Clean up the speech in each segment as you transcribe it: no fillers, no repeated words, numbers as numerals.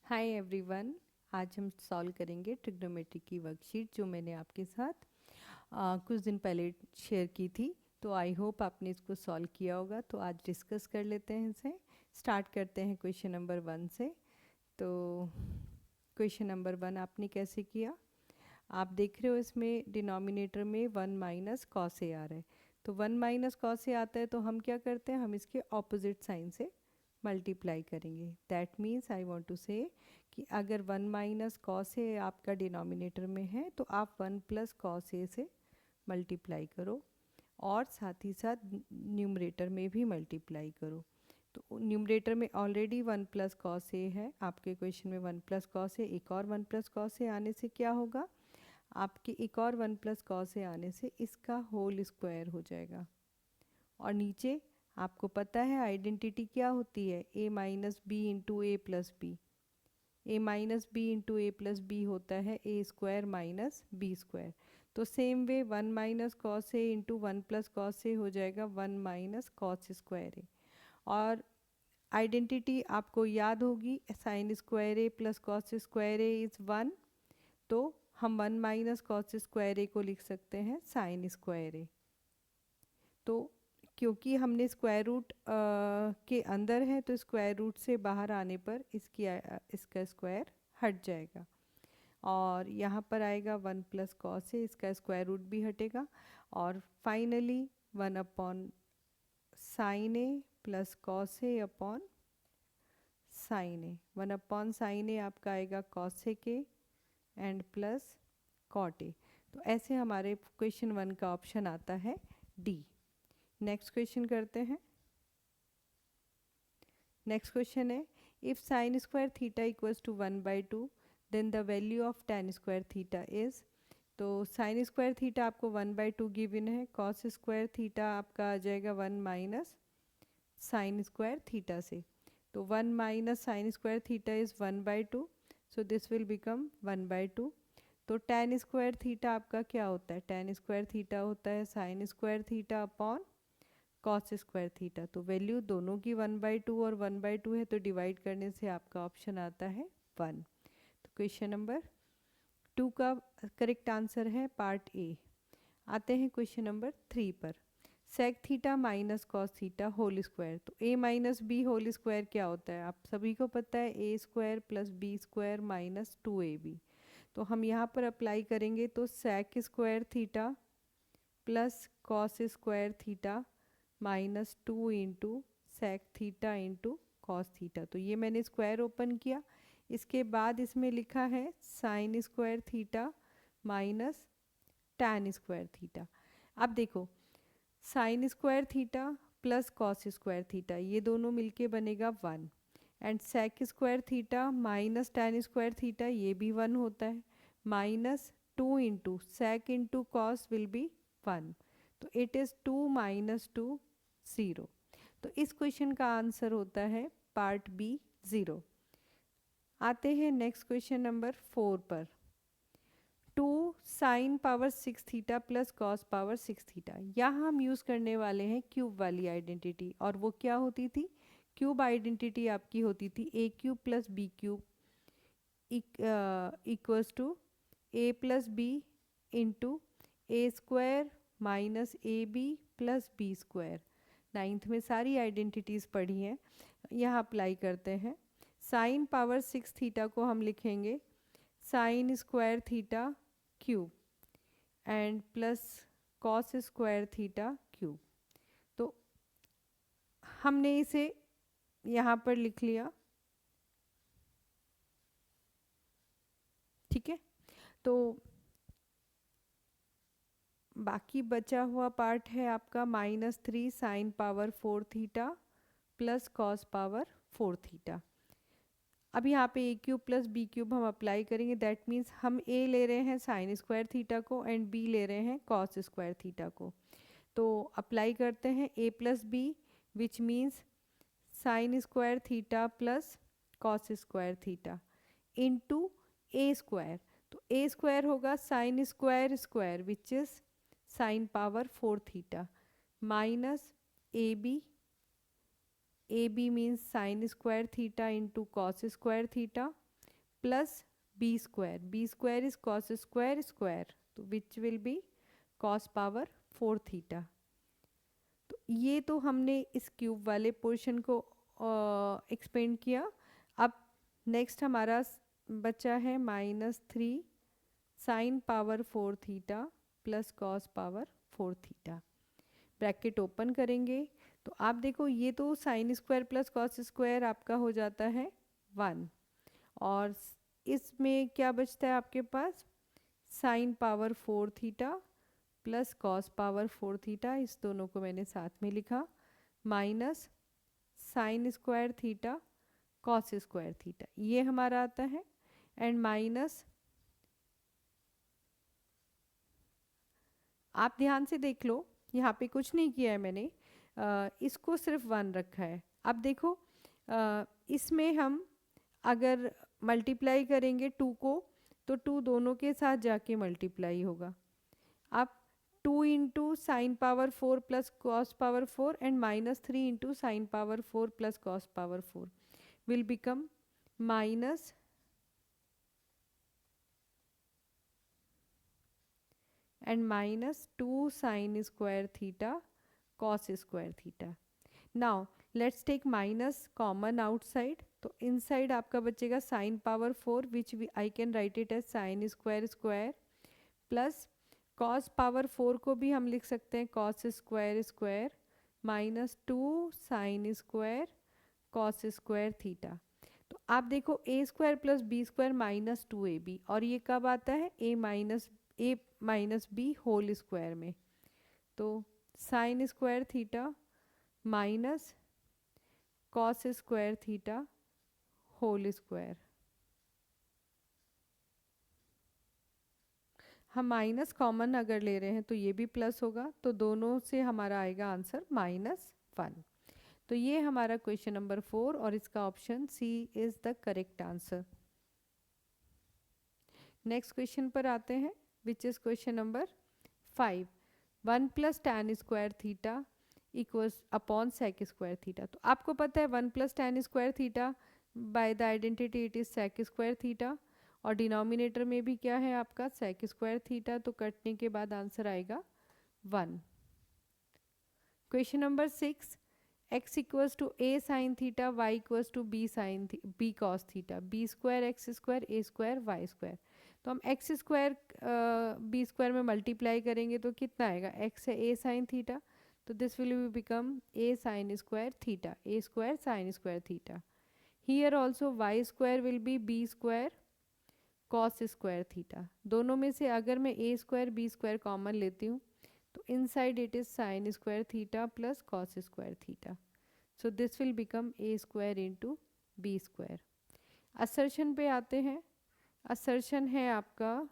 Hi everyone, आज हम solve करेंगे ट्रिग्नोमेट्री की वर्कशीट जो मैंने आपके साथ कुछ दिन पहले शेयर की थी। तो आई होप आपने इसको सॉल्व किया होगा। तो आज डिस्कस कर लेते हैं इसे। स्टार्ट करते हैं क्वेश्चन नंबर 1 से। तो क्वेश्चन नंबर 1 आपने कैसे किया? आप देख रहे हो इसमें डिनोमिनेटर में 1 माइनस कॉस ए आ रहा है। तो 1 माइनस कॉस ए आता है तो हम क्या करते हैं, हम इसके ऑपोजिट साइन से मल्टीप्लाई करेंगे। That means I want to say कि अगर 1 माइनस कॉस ए आपका डिनोमिनेटर में है तो आप 1 प्लस कॉस ए से मल्टीप्लाई करो और साथ ही साथ न्यूमरेटर में भी मल्टीप्लाई करो। तो न्यूमरेटर में ऑलरेडी 1 प्लस कॉस ए है, आपके क्वेश्चन में 1 प्लस कॉस ए, एक और 1 प्लस कॉस ए आने से क्या होगा, आपके एक और 1 प्लस कॉस ए आने से इसका होल स्क्वायर हो जाएगा। और नीचे आपको पता है आइडेंटिटी क्या होती है, ए माइनस बी इंटू ए प्लस बी। ए माइनस बी इंटू ए प्लस बी होता है a square minus B square. तो same way 1 minus cos A into 1 plus cos A हो जाएगा 1 माइनस कॉस स्क्वायर ए। और आइडेंटिटी आपको याद होगी, sine square A plus cos square A is 1। तो हम 1 माइनस कॉस स्क्वायर ए को लिख सकते हैं साइन स्क्वायर ए। तो क्योंकि हमने स्क्वायर रूट के अंदर है तो स्क्वायर रूट से बाहर आने पर इसका स्क्वायर हट जाएगा और यहाँ पर आएगा 1 प्लस कॉस ए, इसका स्क्वायर रूट भी हटेगा और finally 1 upon sine A plus cos A upon sine A. 1 upon sine ए आपका आएगा कॉस ए के एंड प्लस कॉट ए। तो ऐसे हमारे क्वेश्चन 1 का ऑप्शन आता है डी। नेक्स्ट क्वेश्चन करते हैं। नेक्स्ट क्वेश्चन है, if sine square theta equals to 1/2 then the value of tan square theta is. तो साइन स्क्वायर थीटा आपको 1/2 गिवन है, कॉस स्क्वायर थीटा आपका आ जाएगा 1 माइनस साइन स्क्वायर थीटा से। तो 1 minus sine square theta is 1/2, so this will become 1/2। तो tan square theta आपका क्या होता है, tan स्क्वायर थीटा होता है sine square theta upon cos square theta. तो वैल्यू दोनों की 1/2 और 1/2 है तो डिवाइड करने से आपका ऑप्शन आता है 1। तो क्वेश्चन नंबर 2 का करेक्ट आंसर है पार्ट ए। आते हैं क्वेश्चन नंबर 3 पर। Sec theta minus cos theta whole square. तो a minus B whole square क्या होता है, आप सभी को पता है, a square plus B square minus 2ab। तो हम यहाँ पर अप्लाई करेंगे तो sec square theta plus cos square theta minus 2 into sec theta into cos theta. तो ये मैंने स्क्वायर ओपन किया, इसके बाद इसमें लिखा है sine square theta minus tan square theta. अब देखो, sine square theta plus cos square theta ये दोनों मिलके बनेगा 1 and sec square theta minus tan square theta ये भी 1 होता है, minus 2 into sec into cos will be 1। तो इट इज़ 2 माइनस 2 0। तो इस क्वेश्चन का आंसर होता है पार्ट बी 0। आते हैं नेक्स्ट क्वेश्चन नंबर 4 पर। 2 sine power 6 theta plus cos power 6 theta, यहाँ हम यूज़ करने वाले हैं क्यूब वाली आइडेंटिटी। और वो क्या होती थी, क्यूब आइडेंटिटी आपकी होती थी a cube plus b cube equals to a plus B into a square minus a b plus B square. 9th में सारी आइडेंटिटीज़ पढ़ी हैं, यहाँ अप्लाई करते हैं। साइन पावर 6 थीटा को हम लिखेंगे sign square theta cube and plus cos square theta cube. तो हमने इसे यहाँ पर लिख लिया, ठीक है। तो बाकी बचा हुआ पार्ट है आपका -3 sign power 4 theta plus cos power 4 theta. अब यहाँ पे ए क्यूब प्लस बी क्यूब हम अप्लाई करेंगे, दैट मीन्स हम ए ले रहे हैं साइन स्क्वायर थीटा को एंड बी ले रहे हैं कॉस स्क्वायर थीटा को। तो अप्लाई करते हैं a plus b which means sine square theta plus cos square theta into a square. तो ए स्क्वायर होगा sine square square which is sine power 4 theta minus a b a b means sine square theta into cos square theta plus B square is cos square square, तो which will be cos power 4 theta. तो ये तो हमने इस cube वाले portion को expand किया। अब नेक्स्ट हमारा बचा है -3 sign power 4 theta plus cos power 4 theta. Bracket open करेंगे तो आप देखो ये तो sine square plus cos square आपका हो जाता है 1, और इसमें क्या बचता है आपके पास, sine power 4 theta plus cos power 4 theta, इस दोनों को मैंने साथ में लिखा, minus sine square theta cos square theta, ये हमारा आता है, एंड माइनस, आप ध्यान से देख लो यहाँ पे कुछ नहीं किया है मैंने, इसको सिर्फ 1 रखा है। अब देखो इसमें हम अगर मल्टीप्लाई करेंगे 2 को, तो 2 दोनों के साथ जाके मल्टीप्लाई होगा। अब 2 into sine power 4 plus cos power 4 and -3 into sine power 4 plus cos power 4 will become minus and -2 sin square theta cos square theta. Now let's take minus common outside, तो inside आपका बचेगा sin power 4 which I can write it as sin square square plus cos power 4 को भी हम लिख सकते हैं cos square square -2 sin square cos square theta। तो आप देखो a square plus B square -2ab, और ये कब आता है a minus B whole square में, तो sine square theta minus cos square theta whole square. हम माइनस कॉमन अगर ले रहे हैं तो ये भी प्लस होगा, तो दोनों से हमारा आएगा आंसर -1। तो ये हमारा क्वेश्चन नंबर 4 और इसका option C is the correct answer. Next question पर आते हैं, which is question number 5। 1 plus tan square theta equals upon sec square theta. तो आपको पता है 1 plus tan square theta by the identity it is sec square theta, और denominator में भी क्या है आपका सेक स्क्वायर थीटा, तो कटने के बाद आंसर आएगा 1। Question number 6, x equals to a sine theta y equals to b cos theta, b square X square a square y square. तो हम एक्स स्क्वायर बी स्क्वायर में मल्टीप्लाई करेंगे तो कितना आएगा, x है a साइन थीटा, तो this will become a sine square theta, a square sine square theta. Here also y square will be b square cos square theta. दोनों में से अगर मैं a square b square common लेती हूँ तो inside it is sine square theta plus cos square theta, so this will become a square into B square. Assertion पे आते हैं, असर्शन है आपका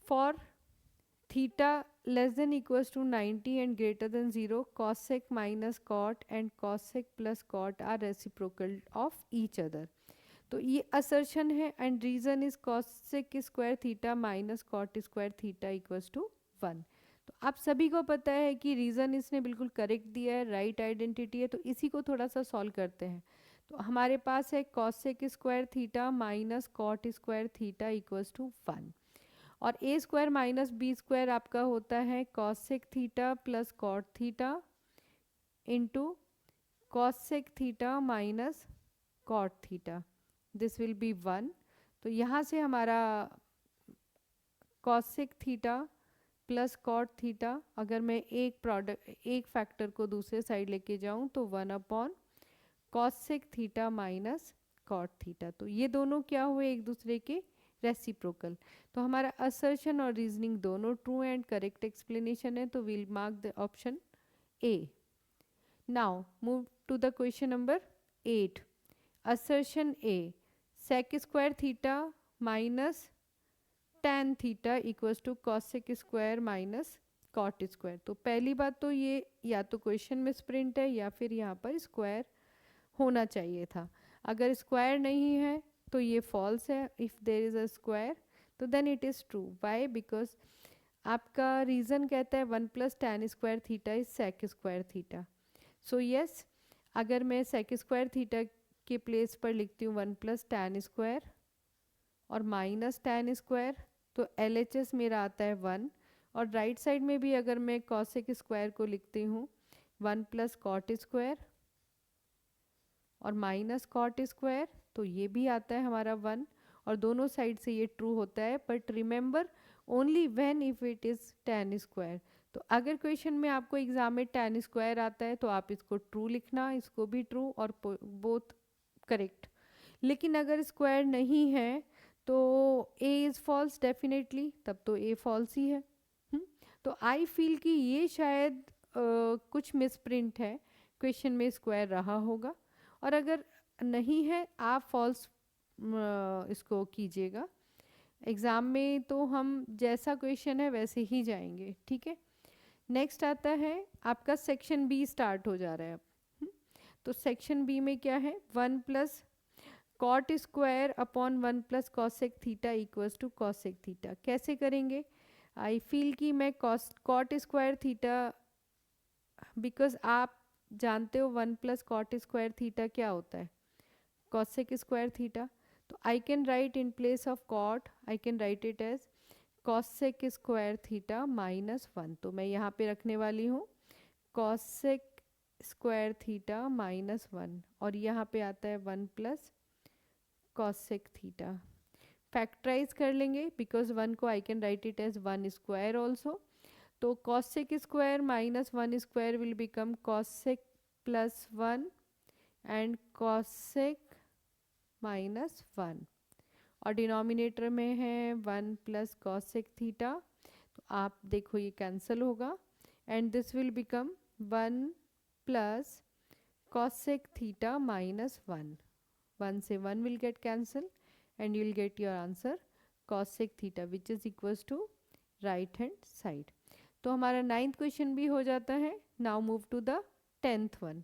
for theta less than equals to 90 and greater than 0 cosec minus cot and cosec plus cot are reciprocal of each other. तो ये assertion है and reason is cosec square theta minus cot square theta equals to 1। तो आप सभी को पता है कि रीजन इसने बिल्कुल करेक्ट दिया है, राइट आइडेंटिटी है, तो इसी को थोड़ा सा सॉल्व करते हैं। तो हमारे पास है cosec square theta minus cot square theta equals to 1, और A square minus B square आपका होता है cosec theta plus cot theta into cosec theta minus cot theta, this will be 1। तो यहाँ से हमारा cosec theta plus cot theta, अगर मैं एक फैक्टर को दूसरे साइड लेके जाऊँ तो 1 upon cosec theta minus cot theta, तो ये दोनों क्या हुए एक दूसरे के रेसिप्रोकल। तो हमारा असर्शन और रीजनिंग दोनों ट्रू एंड करेक्ट एक्सप्लेनेशन है, तो will mark the option A. Now move to the question number 8। Assertion A, sec square theta minus tan theta equals to cosec square minus cot square. तो पहली बात तो ये या तो क्वेश्चन में स्प्रिंट है या फिर यहाँ पर स्क्वायर होना चाहिए था। अगर स्क्वायर नहीं है तो ये फॉल्स है, if there is a square तो then it is true. Why? Because आपका रीज़न कहता है 1 + tan² is sec² so yes, अगर मैं sec² के प्लेस पर लिखती हूँ 1 + tan² और -tan², तो LHS मेरा आता है 1। और राइट साइड में भी अगर मैं cosec² को लिखती हूँ 1 + cot² और -cot², तो ये भी आता है हमारा 1। और दोनों साइड से ये ट्रू होता है, but remember only when if it is tan²। तो अगर क्वेश्चन में आपको एग्जाम में tan² आता है तो आप इसको ट्रू लिखना, इसको भी ट्रू, और बोथ करेक्ट। लेकिन अगर स्क्वायर नहीं है तो A इज़ फॉल्स डेफिनेटली, तब तो A फॉल्स ही है। तो आई फील कि ये शायद कुछ मिसप्रिंट है, क्वेश्चन में स्क्वायर रहा होगा। और अगर नहीं है, आप फॉल्स इसको कीजिएगा। एग्ज़ाम में तो हम जैसा क्वेश्चन है वैसे ही जाएंगे, ठीक है। नेक्स्ट आता है आपका सेक्शन बी स्टार्ट हो जा रहा है अब। तो सेक्शन बी में क्या है, 1 + cot² upon 1 + cosec² equals to cosec²। कैसे करेंगे? आई फील कि मैं cot², बिकॉज आप जानते हो 1 + cot² क्या होता है, cosec²। तो I can write in place of cot, I can write it as cosec² -1। तो मैं यहाँ पे रखने वाली हूँ cosec² -1, और यहाँ पे आता है 1 + cosec²। फैक्टराइज कर लेंगे, बिकॉज 1 को I can write it as 1² also. तो cosec² -1² will become cosec +1 and cosec -1, और डिनोमिनेटर में है 1 + cosec²। तो आप देखो ये कैंसिल होगा, and this will become 1 + cosec² -1। 1 से 1 will get cancel and you will get your answer cosec² which is equals to right hand side। तो हमारा 9th क्वेश्चन भी हो जाता है। Now move to the 10th one.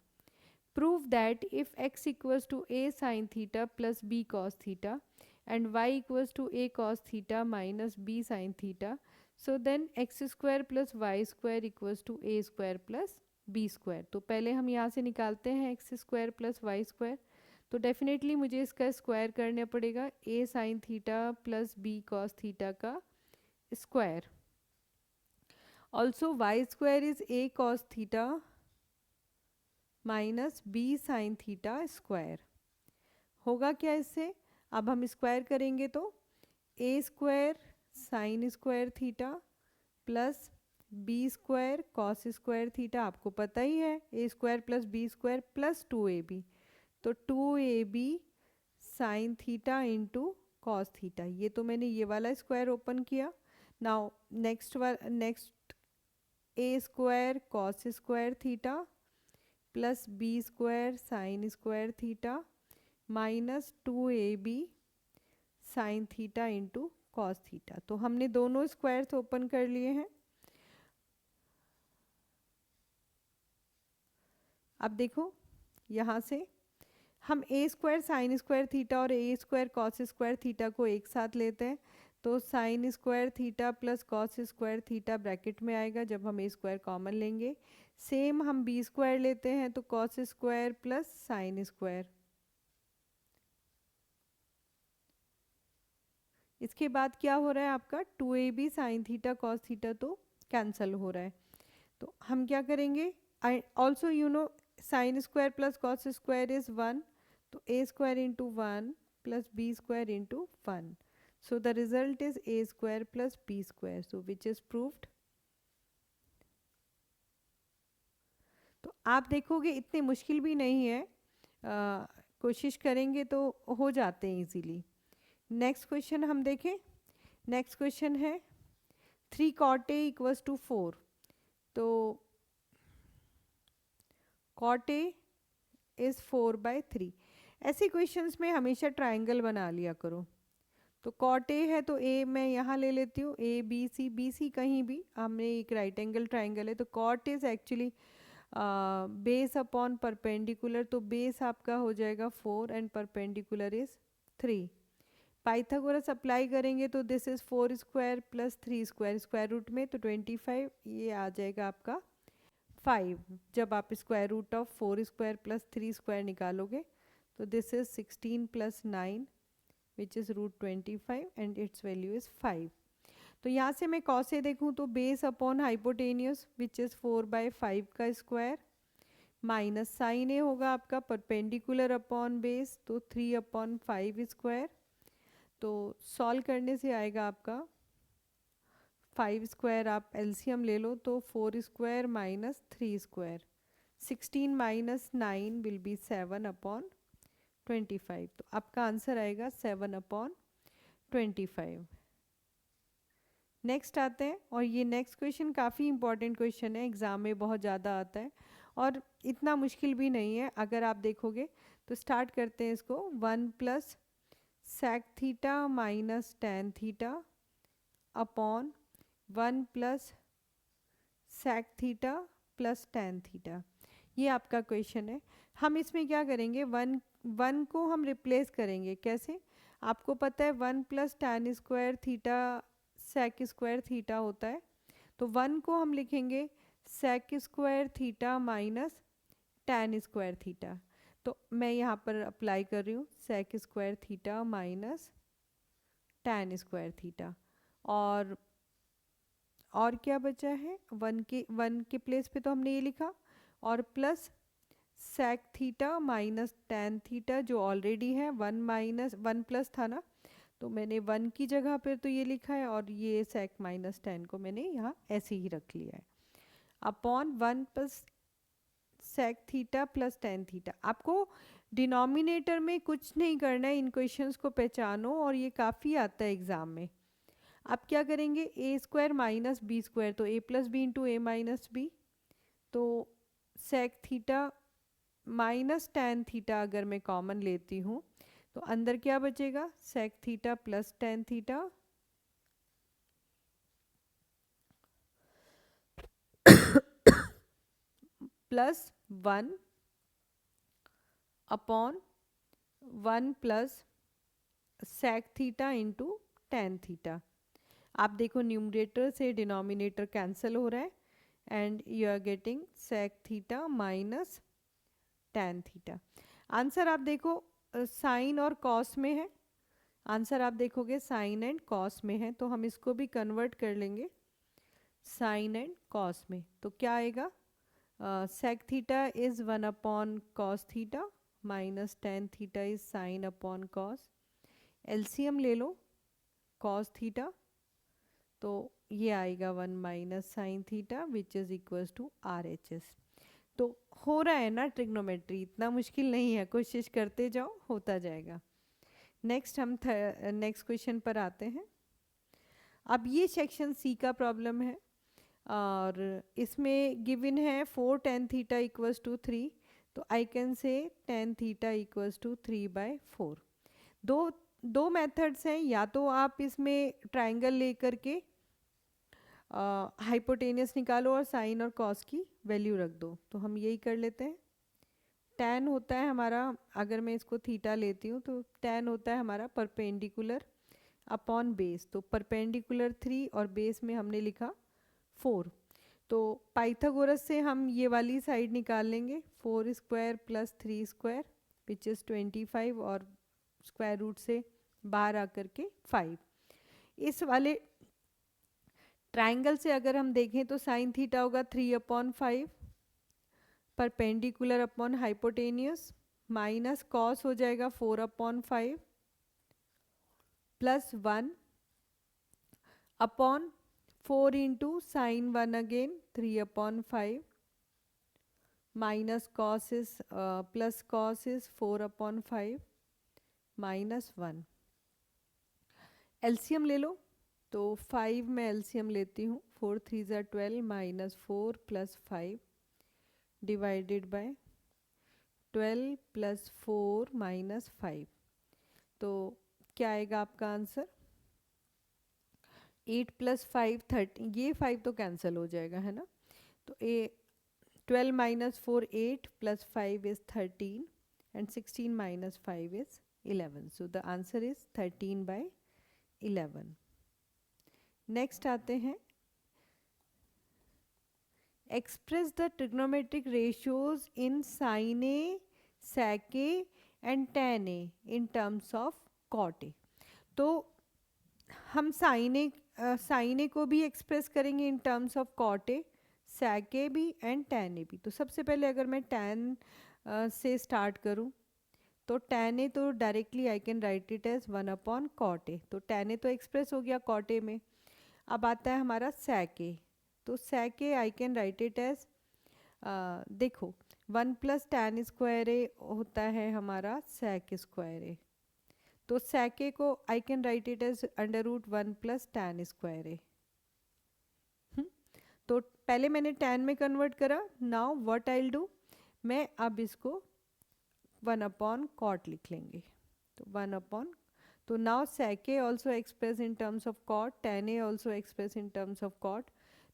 Prove that if x equals to a sin theta plus b cos theta and y equals to a cos theta minus b sin theta, so then x² plus y² equals to a² plus b²। तो पहले हम यहाँ से निकालते हैं x² plus y²। तो definitely मुझे इसका स्क्वायर करना पड़ेगा, a sin theta plus b cos theta का square. Also y² is a cos theta minus b sin theta square. होगा क्या इससे? अब हम स्क्वायर करेंगे तो a² sin² theta plus b² cos² theta, आपको पता ही है a² plus b² plus 2ab, तो 2ab sin theta into cos theta. ये तो मैंने ये वाला स्क्वायर ओपन किया। Now next a² cos² theta plus b² sin² theta minus 2ab sin theta into cos theta. तो हमने दोनों स्क्वायर्स ओपन कर लिए हैं। अब देखो यहाँ से हम a² sin² थीटा और a² cos² थीटा को एक साथ लेते हैं, तो sin² theta plus cos² theta bracket में आएगा जब हम a² कॉमन लेंगे। सेम हम b² लेते हैं तो cos² प्लस sin²। इसके बाद क्या हो रहा है आपका 2ab sin theta cos theta तो कैंसल हो रहा है। तो हम क्या करेंगे, also you know sin² plus cos² is 1, तो a² into 1 plus b² into 1। So the result is a² plus b², so which is proved. तो आप देखोगे इतने मुश्किल भी नहीं है, कोशिश करेंगे तो हो जाते हैं इजीली। नेक्स्ट क्वेश्चन हम देखें। नेक्स्ट क्वेश्चन है 3 cot a इक्वल्स टू 4। तो cot a इज 4/3। ऐसे क्वेश्चंस में हमेशा ट्रायंगल बना लिया करो। तो cot a है तो a मैं यहाँ ले लेती हूँ, a b c कहीं भी, हमने एक राइट एंगल ट्रायंगल है तो cot is actually base upon perpendicular, तो बेस आपका हो जाएगा 4 and perpendicular is 3। Pythagoras apply करेंगे तो this is 4 square plus 3 square, square root में तो 25, ये आ जाएगा आपका 5। जब आप square root of 4 square plus 3 square निकालोगे तो this is 16 plus 9 which is root 25 and it's value is 5। तो यहाँ से मैं कॉस से देखूँ तो base upon hypotenuse which is 4/5 का स्क्वायर माइनस साइन ए होगा आपका परपेंडिकुलर अपॉन बेस तो 3/5 स्क्वायर। तो सॉल्व करने से आएगा आपका 5 स्क्वायर, आप एलसीएम ले लो तो 4 square minus 3 square, 16 minus 9 will be 7/25। तो आपका आंसर आएगा 7/25। नेक्स्ट आते हैं, और ये नेक्स्ट क्वेश्चन काफ़ी इंपॉर्टेंट क्वेश्चन है, एग्ज़ाम में बहुत ज़्यादा आता है और इतना मुश्किल भी नहीं है अगर आप देखोगे। तो स्टार्ट करते हैं इसको। 1 plus sec theta minus tan theta upon 1 plus sec theta plus tan theta, ये आपका क्वेश्चन है। हम इसमें क्या करेंगे, वन को हम रिप्लेस करेंगे। कैसे? आपको पता है 1 plus tan square theta sec square theta होता है, तो 1 को हम लिखेंगे sec square theta minus tan square theta. तो मैं यहाँ पर अप्लाई कर रही हूँ sec square theta minus tan square theta. और क्या बचा है, 1 के प्लेस पे तो हमने ये लिखा, और plus sec theta minus tan theta जो ऑलरेडी है, 1 प्लस था ना, तो मैंने 1 की जगह पर तो ये लिखा है, और ये सेक माइनस टेन को मैंने यहाँ ऐसे ही रख लिया है upon 1 plus sec theta plus tan theta. आपको डिनोमिनेटर में कुछ नहीं करना है, इन क्वेश्चंस को पहचानो और ये काफ़ी आता है एग्ज़ाम में। आप क्या करेंगे, A square minus B square, तो A plus B into A minus B, तो sec theta minus tan theta अगर मैं कॉमन लेती हूँ तो अंदर क्या बचेगा, sec theta plus tan theta plus 1 upon 1 plus sec theta into tan theta. आप देखो न्यूमरेटर से डिनोमिनेटर कैंसिल हो रहा है and you are getting sec theta minus tan theta. Answer आप देखो साइन और कॉस में है, आंसर आप देखोगे साइन एंड कॉस में है, तो हम इसको भी कन्वर्ट कर लेंगे साइन एंड कॉस में। तो क्या आएगा, sec theta is 1/cos theta minus tan theta is sine upon cos. LCM ले लो कॉस थीटा, तो ये आएगा 1 minus sine theta which is equals to RHS। तो हो रहा है ना ट्रिग्नोमेट्री, इतना मुश्किल नहीं है, कोशिश करते जाओ होता जाएगा। नेक्स्ट हम नेक्स्ट क्वेश्चन पर आते हैं। अब ये सेक्शन सी का प्रॉब्लम है और इसमें गिवन है 4 tan थीटा इक्वल्स टू 3, तो I can say tan theta equals to 3/4। दो मेथड्स हैं, या तो आप इसमें ट्राइंगल लेकर के हाइपोटेनियस निकालो और साइन और कॉस की वैल्यू रख दो, तो हम यही कर लेते हैं। tan होता है हमारा, अगर मैं इसको थीटा लेती हूँ तो tan होता है हमारा परपेंडिकुलर अपॉन बेस, तो परपेंडिकुलर 3 और बेस में हमने लिखा 4। तो पाइथागोरस से हम ये वाली साइड निकाल लेंगे, 4 square plus 3 square which is 25 और स्क्वायर रूट से बाहर आकर के 5। इस वाले ट्राइंगल से अगर हम देखें तो साइन थीटा होगा 3/5 perpendicular upon hypotenuse, minus cos हो जाएगा 4/5 plus 1 upon 4 into sine 1 again 3/5 minus cos is plus cos is 4/5 minus 1। LCM ले लो, तो 5 में एलसीएम लेती हूँ, 4 3 ज़ा 12 minus 4 plus 5 divided by 12 plus 4 minus 5, तो क्या आएगा आपका आंसर, 8 प्लस 5 13, ये 5 तो कैंसिल हो जाएगा है ना, तो 12 minus 4 8 plus 5 is 13 and 16 minus 5 is 11. So the answer is 13/11. Next आते हैं, express the trigonometric ratios in sine A, sec A and tan A in terms of cot A. तो हम साइन ए को भी एक्सप्रेस करेंगे in terms of cot A, sec A भी and tan ए भी। तो सबसे पहले अगर मैं टेन से स्टार्ट करूं तो टेन ए तो directly I can write it as 1 upon cot A. तो टेन ए तो एक्सप्रेस हो गया कॉट ए में। अब आता है हमारा सेक ए। तो sec A I can write it as, देखो 1 प्लस टेन स्क्वायर ए होता है हमारा सेक स्क्वायर ए। तो सेक ए को I can write it as √1 plus tan square A. तो पहले मैंने टेन में कन्वर्ट करा, now what I will do, मैं अब इसको 1 अपॉन कॉट लिख लेंगे। तो 1 अपॉन, तो now sec a also expressed in terms of cot, tan a also expressed in terms of cot.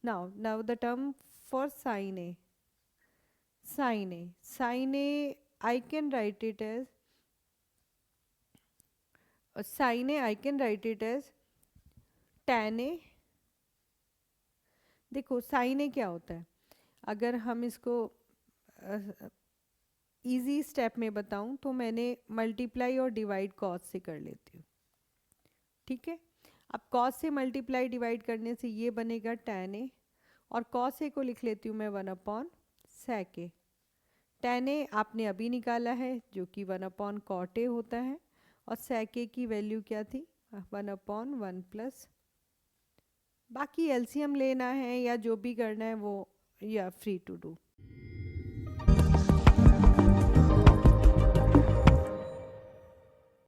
Now the term for sin a, sin a I can write it as sin a I can write it as tan a। देखो sin a क्या होता है, अगर हम इसको easy step में बताऊं तो मैंने मल्टीप्लाई और डिवाइड कॉस से कर लेती हूँ, ठीक है। अब कॉस से मल्टीप्लाई डिवाइड करने से ये बनेगा tan ए, और कॉस ए को लिख लेती हूँ मैं 1 अपॉन सेक ए। tan ए आपने अभी निकाला है जो कि 1 अपॉन कॉट ए होता है, और सेक ए की वैल्यू क्या थी 1 अपॉन 1 प्लस, बाकी एलसीएम लेना है या जो भी करना है वो या फ्री टू डू।